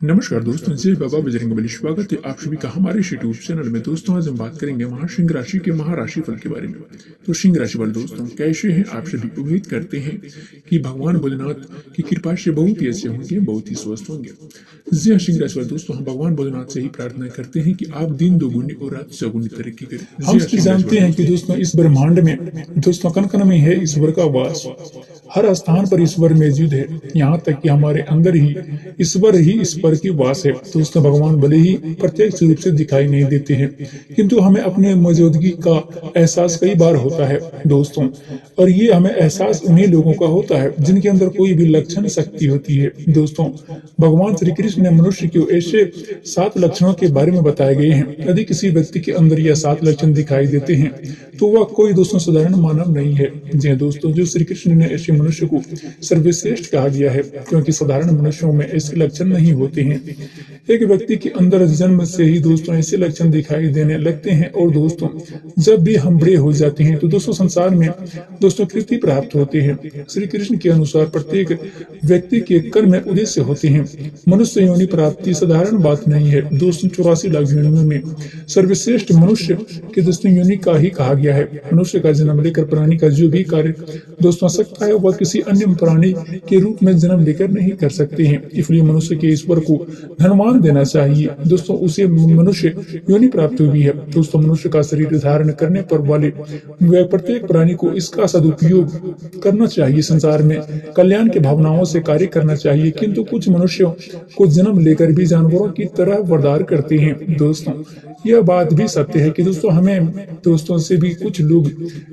नमस्कार दोस्तों, जय बाबा बजरंगबली। स्वागत है आप सभी का हमारे इस यूट्यूब चैनल में। दोस्तों आज हम बात करेंगे महासिंह राशि के महाराशि फल के बारे में। तो सिंह राशि वाले दोस्तों कैसे हैं आप सभी? उम्मीद करते हैं कि भगवान भोलेनाथ की कृपा से बहुत ही अच्छे होंगे, बहुत ही स्वस्थ होंगे। जी हाँ सिंह राशि वाले दोस्तों, हम भगवान भोलेनाथ से ही प्रार्थना करते हैं कि आप दिन दोगुनी और रात चौगुनी तरक्की करें। हम सभी जानते हैं कि दोस्तों इस ब्रह्मांड में दोस्तों कण कण में है ईश्वर का वास। हर स्थान पर ईश्वर मौजूद है, यहाँ तक कि हमारे अंदर ही ईश्वर की वास है। दोस्तों भगवान भले ही प्रत्यक्ष रूप से दिखाई नहीं देते हैं, किंतु हमें अपने मौजूदगी का एहसास कई बार होता है दोस्तों। और ये हमें एहसास उन्हीं लोगों का होता है जिनके अंदर कोई भी लक्षण शक्ति होती है। दोस्तों भगवान श्री कृष्ण ने मनुष्य को ऐसे 7 लक्षणों के बारे में बताए गए हैं। यदि किसी व्यक्ति के अंदर यह 7 लक्षण दिखाई देते हैं तो वह कोई दोस्तों साधारण मानव नहीं है। जी दोस्तों, जो श्री कृष्ण ने ऐसे मनुष्य को सर्वश्रेष्ठ कहा गया है, क्योंकि साधारण मनुष्यों में ऐसे लक्षण नहीं होते हैं। एक व्यक्ति के अंदर जन्म से ही दोस्तों ऐसे लक्षण दिखाई देने लगते हैं, और दोस्तों जब भी हम बड़े हो जाते हैं तो दोस्तों संसार में दोस्तों कीर्ति प्राप्त होते हैं। श्री कृष्ण के अनुसार प्रत्येक व्यक्ति के कर्म में उद्देश्य होते हैं। मनुष्य योनि प्राप्ति साधारण बात नहीं है। दोस्तों 84 लाख योनियों में सर्वश्रेष्ठ मनुष्य के दोस्तों योनि का ही कहा गया है। मनुष्य का जन्म लेकर प्राणी का जो भी कार्य दोस्तों सकता है वह किसी अन्य प्राणी के रूप में जन्म लेकर नहीं कर सकते हैं। इसलिए मनुष्य के ईश्वर को धन्यवाद देना चाहिए। दोस्तों उसे मनुष्य योनि प्राप्त हुई है। दोस्तों मनुष्य का शरीर धारण करने पर वाले प्रत्येक प्राणी को इसका सदुपयोग करना चाहिए। संसार में कल्याण की भावनाओं से कार्य करना चाहिए, किंतु कुछ मनुष्यों को जन्म लेकर भी जानवरों की तरह बर्ताव करते हैं। दोस्तों यह बात भी सत्य है कि दोस्तों हमें दोस्तों से भी कुछ लोग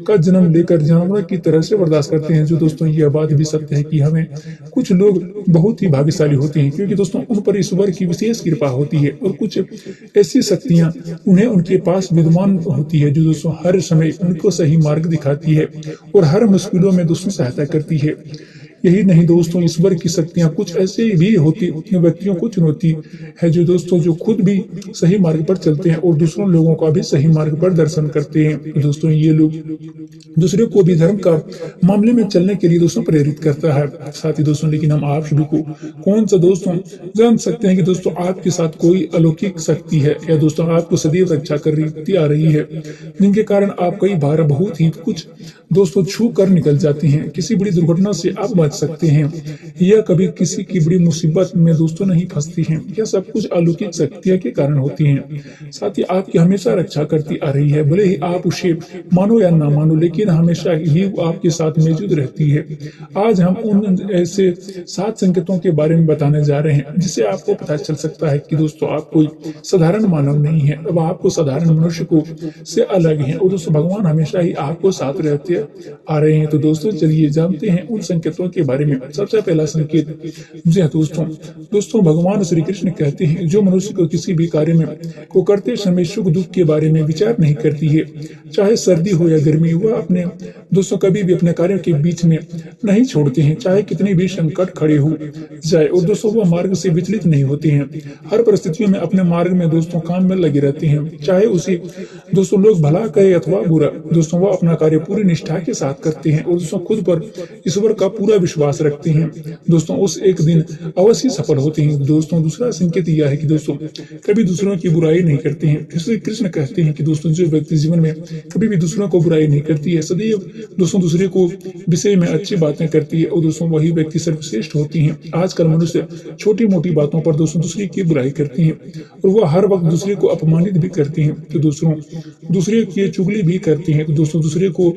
का जन्म लेकर जानवरों की तरह से बर्दाश्त करते हैं। जो दोस्तों यह बात भी सत्य है कि हमें कुछ लोग बहुत ही भाग्यशाली होते हैं, क्योंकि दोस्तों उन पर ईश्वर की विशेष कृपा होती है, और कुछ ऐसी शक्तियां उन्हें उनके पास विद्यमान होती है जो दोस्तों हर समय उनको सही मार्ग दिखाती है और हर मुश्किलों में दोस्तों सहायता करती है। यही नहीं दोस्तों, ईश्वर की शक्तियां कुछ ऐसे भी होती व्यक्तियों को चुनौती है जो दोस्तों जो खुद भी सही मार्ग पर चलते हैं और दूसरों लोगों का भी सही मार्ग पर दर्शन करते हैं। दोस्तों ये लोग दूसरे को भी धर्म का मामले में चलने के लिए दोस्तों प्रेरित करता है। साथ ही दोस्तों लेकिन हम आप सभी को कौन सा दोस्तों जान सकते हैं कि दोस्तों आपके साथ कोई अलौकिक शक्ति है या दोस्तों आपको सदैव रक्षा करती आ रही है, जिनके कारण आप कई बार बहुत ही कुछ दोस्तों छू कर निकल जाते हैं। किसी बड़ी दुर्घटना से आप बच सकते हैं, यह कभी किसी की बड़ी मुसीबत में दोस्तों नहीं फंसती हैं। यह सब कुछ अलौकिक शक्तियों के कारण होती हैं। साथ ही आपकी हमेशा रक्षा करती आ रही है, भले ही आप उसे मानो या ना मानो, लेकिन हमेशा ही आपके साथ मौजूद रहती है। आज हम उन ऐसे 7 संकेतों के बारे में बताने जा रहे हैं जिससे आपको पता चल सकता है कि दोस्तों आप कोई साधारण मानव नहीं है, अब आपको साधारण मनुष्य को से अलग है, और दोस्तों भगवान हमेशा ही आपको साथ रहते आ रहे हैं। तो दोस्तों चलिए जानते हैं उन संकेतों के बारे में। सबसे पहला संकेत, जी हाँ दोस्तों भगवान श्री कृष्ण कहते हैं जो मनुष्य को किसी भी कार्य में को करते समय सुख दुख के बारे में विचार नहीं करती है, चाहे सर्दी हो या गर्मी, वह अपने दोस्तों कभी भी अपने कार्यों के बीच में नहीं छोड़ते हैं, चाहे कितनी भी संकट खड़े हो जाए, और दोस्तों वह मार्ग से विचलित नहीं होते हैं। हर परिस्थितियों में अपने मार्ग में दोस्तों काम में लगे रहते हैं, चाहे उसे दोस्तों लोग भला कहे अथवा बुरा। दोस्तों वह अपना कार्य पूरी निष्ठा के साथ करते हैं और दोस्तों खुद पर ईश्वर का पूरा विश्वास रखते हैं। दोस्तों उस एक दिन अवश्य सफल होते हैं। दोस्तों दूसरा संकेत यह है कि दोस्तों कभी दूसरों की बुराई नहीं करते हैं। श्री कृष्ण कहते हैं कि दोस्तों जो व्यक्ति जीवन में कभी भी दूसरों को बुराई नहीं करती है, सदैव दोस्तों दूसरे को विषय में अच्छी बातें करती है, और दोस्तों वही व्यक्ति सर्वश्रेष्ठ होती हैं। आजकल मनुष्य छोटी मोटी बातों पर दोस्तों दूसरे की बुराई करते हैं और वह हर वक्त दूसरे को अपमानित भी करते हैं, तो दूसरे की चुगली भी करते हैं, तो दोस्तों दूसरे को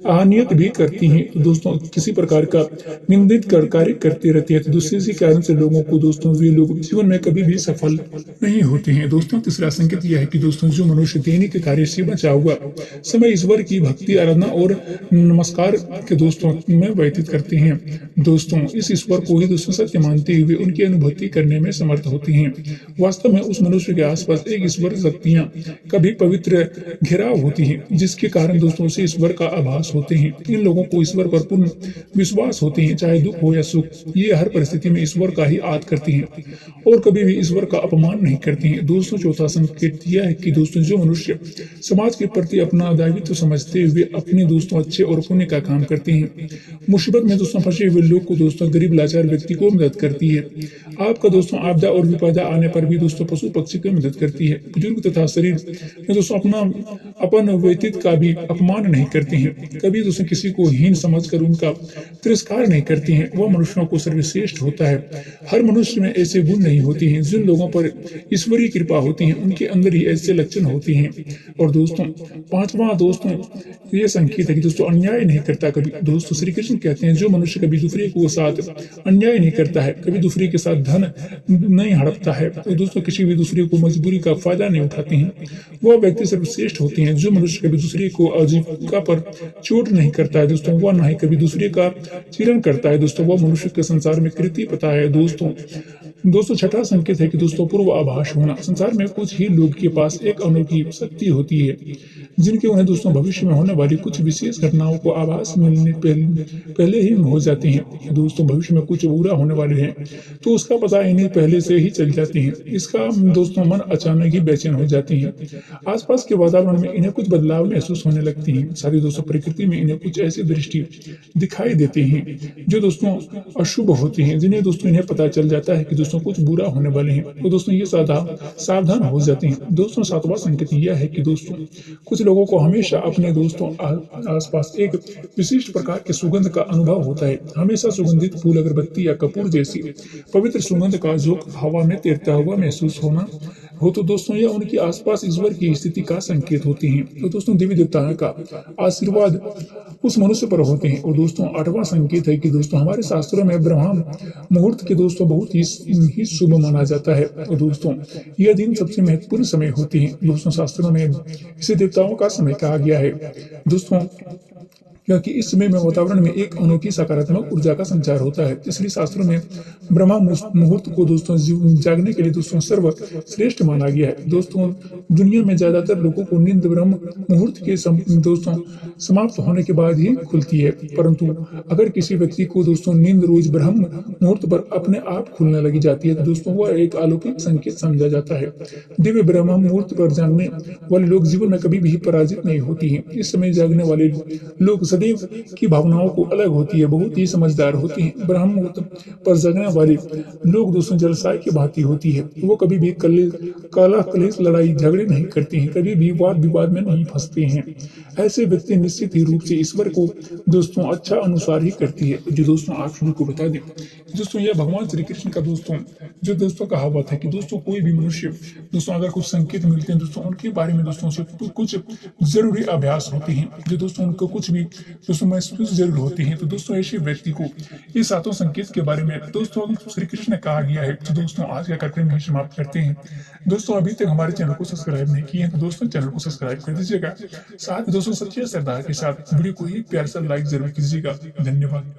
आहनियत भी करती हैं, तो दोस्तों किसी प्रकार का निंदित कार्य करते रहते हैं। तो दूसरे के कारण से लोगों को दोस्तों वे लोग जीवन में कभी भी सफल नहीं होते हैं। दोस्तों तीसरा संकेत यह है कि दोस्तों जो मनुष्य दैनिक कार्य से बचा हुआ समय ईश्वर की भक्ति आराधना और नमस्कार के दोस्तों में व्यतीत करते हैं, दोस्तों इस ईश्वर को ही दोस्तों सत्य मानते हुए उनकी अनुभूति करने में समर्थ होते हैं। वास्तव में उस मनुष्य के आसपास एक ईश्वर शक्तियां कभी पवित्र घेराव होती है, जिसके कारण दोस्तों से ईश्वर का आभास पास होते हैं। इन लोगों को ईश्वर पर पूर्ण विश्वास होते हैं, चाहे दुख हो या सुख। ये हर परिस्थिति में ईश्वर का ही आदर करते हैं और कभी भी ईश्वर का अपमान नहीं करते हैं। दोस्तों, चौथा संकेत यह है कि दोस्तों जो मनुष्य समाज के प्रति अपना दायित्व समझते हुए अपने दोस्तों अच्छे और पुण्य का काम करते हैं, मुसीबत में दोस्तों फंसे हुए लोग को दोस्तों गरीब लाचार व्यक्ति को मदद करती है। आपका दोस्तों आपदा और विपदा आने पर भी दोस्तों पशु पक्षी की मदद करती है। बुजुर्ग तथा शरीर में दोस्तों अपन व्यतीत का भी अपमान नहीं करते हैं, कभी दोस्तों किसी को हीन समझकर उनका तिरस्कार नहीं करते हैं। वह मनुष्यों को सर्वश्रेष्ठ होता है। हर मनुष्य में ऐसे गुण नहीं होते हैं। जिन लोगों पर ईश्वरीय कृपा होती है उनके अंदर ही ऐसे लक्षण होते हैं। और दोस्तों पांचवा दोस्तों ये संकेत है कि दोस्तों अन्याय नहीं करता कभी। दोस्तों श्री कृष्ण कहते हैं जो मनुष्य कभी दूसरे को साथ अन्याय नहीं करता है, कभी दूसरे के साथ धन नहीं हड़पता है, तो दोस्तों किसी भी दूसरे को मजबूरी का फायदा नहीं उठाते हैं, वह व्यक्ति सर्वश्रेष्ठ होते हैं। जो मनुष्य कभी दूसरे को आजीविका पर चोट नहीं करता है दोस्तों, वह न ही कभी दूसरे का चीरन करता है दोस्तों, वह मनुष्य के संसार में कृति पता है। दोस्तों छठा संकेत है कि दोस्तों पूर्व आभास होना। संसार में कुछ ही लोग के पास एक अनोखी शक्ति होती है जिनके उन्हें दोस्तों भविष्य में होने वाली कुछ विशेष घटनाओं को आभास मिलने पहले ही हो जाती हैं। दोस्तों भविष्य में कुछ बुरा होने वाले हैं तो उसका पता इन्हें पहले से ही चल जाती है। इसका दोस्तों मन अचानक ही बेचैन हो जाती है। आसपास के वातावरण में इन्हें कुछ बदलाव महसूस होने लगती हैं। साथ ही दोस्तों प्रकृति में इन्हें कुछ ऐसी दृष्टि दिखाई देती हैं जो दोस्तों अशुभ होती हैं, जिन्हें दोस्तों इन्हें पता चल जाता है कि दोस्तों कुछ बुरा होने वाले हैं, तो दोस्तों ये सावधान हो जाते हैं। दोस्तों सातवां संकेत यह है कि दोस्तों कुछ लोगों को हमेशा अपने दोस्तों आसपास एक विशिष्ट प्रकार के सुगंध का अनुभव होता है। हमेशा सुगंधित फूल, अगरबत्ती या कपूर जैसी पवित्र सुगंध का जो हवा में तैरता हुआ महसूस होना हो, तो दोस्तों यह उनके आसपास ईश्वर की स्थिति का संकेत होती है। तो दोस्तों देवी देवताओं का आशीर्वाद उस मनुष्य पर होते हैं। और दोस्तों आठवां संकेत है कि दोस्तों हमारे शास्त्रों में ब्रह्म मुहूर्त के दोस्तों बहुत ही शुभ माना जाता है। और दोस्तों यह दिन सबसे महत्वपूर्ण समय होती है। दोस्तों शास्त्रों में इसे देवताओं का समय कहा गया है दोस्तों, क्योंकि इस समय में वातावरण में एक अनोखी सकारात्मक ऊर्जा का संचार होता है। इसलिए शास्त्रों में ब्रह्म मुहूर्त को दोस्तों जागने के लिए दोस्तों सर्वश्रेष्ठ माना गया है। दोस्तों दुनिया में ज्यादातर लोगों को नींद ब्रह्म मुहूर्त के दोस्तों समाप्त होने के बाद ही खुलती है, परंतु अगर किसी व्यक्ति को दोस्तों नींद रोज ब्रह्म मुहूर्त पर अपने आप खुलने लगी जाती है तो दोस्तों वह एक अलौकिक संकेत समझा जाता है। दिव्य ब्रह्म मुहूर्त पर जागने वाले लोग जीवन में कभी भी पराजित नहीं होती है। इस समय जागने वाले लोग सदैव की भावनाओं को अलग होती है, बहुत ही समझदार होती हैं। ब्रह्म मुहूर्त पर जगने वाले लोग दोस्तों जलसाय की भांति होती है। वो कभी भी काला कलेश लड़ाई झगड़े नहीं करते हैं, कभी भी वाद विवाद में नहीं फंसते हैं। ऐसे व्यक्ति निश्चित ही रूप से ईश्वर को दोस्तों अच्छा अनुसार ही करती है। जो दोस्तों आप सभी को बता दें दोस्तों यह भगवान श्री कृष्ण का दोस्तों कहावत है कि दोस्तों कोई भी मनुष्य दोस्तों अगर कुछ संकेत मिलते हैं दोस्तों उनके बारे में दोस्तों से कुछ जरूरी अभ्यास होते हैं, जो दोस्तों उनको कुछ भी दोस्तों महसूस जरूर होते हैं। तो दोस्तों ऐसे व्यक्ति को ये सातों संकेत के बारे में दोस्तों श्री कृष्ण ने कहा गया है। तो दोस्तों आज का कार्यक्रम यही समाप्त करते हैं। दोस्तों अभी तक हमारे चैनल को सब्सक्राइब नहीं किए हैं तो दोस्तों चैनल को सब्सक्राइब कर दीजिएगा। साथ दोस्तों सच्चे सरदार के साथ वीडियो को एक प्यार सा लाइक जरूर कीजिएगा। धन्यवाद।